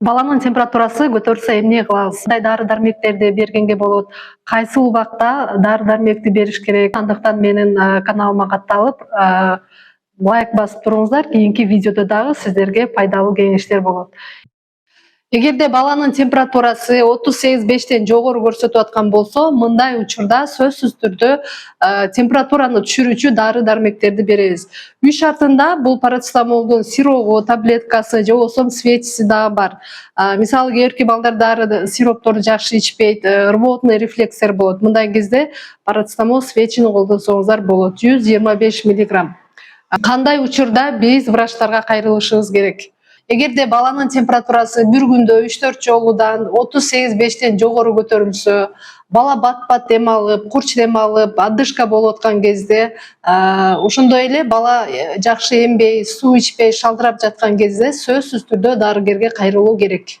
Баланын температурасы көтөрүлсө эмне кылабыз? Кандай дары-дармектерди бергенге болот? Кайсы убакта дары-дармекти бериш керек? Андыктан менин каналыма катталып, лайк басып туруңуздар. Кийинки видеодо дагы сиздерге пайдалуу кеңештер болот. Эгерде баланын температурасы 38,5тен жогору көрсөтүп аткан болсо, мындай учурда сөзсүз түрдө температураны түшүрүүчү дары-дармектерди беребиз. Үй шартында бул парацетамолдун сиропу, таблеткасы же болбосо светиси дагы бар. Мисалы кээбирки балдар дары сиропторду жакшы ичпейт, рвотный рефлекстер болот. Мындай кезде парацетамол светини колдонсоңуздар болот. 125 мг. Кандай учурда биз врачтарга кайрылышыбыз керек? Эгерде баланын температурасы бир күндө 3-4 жолудан 38,5тен жогору көтөрүлсө, бала бат-бат дем алып, курч дем алып, отдышка болуп аткан кезде, ошондой эле бала жакшы эмбей, суу ичпей, шалдырап жаткан кезде сөзсүз түрдө дарыгерге кайрылуу керек.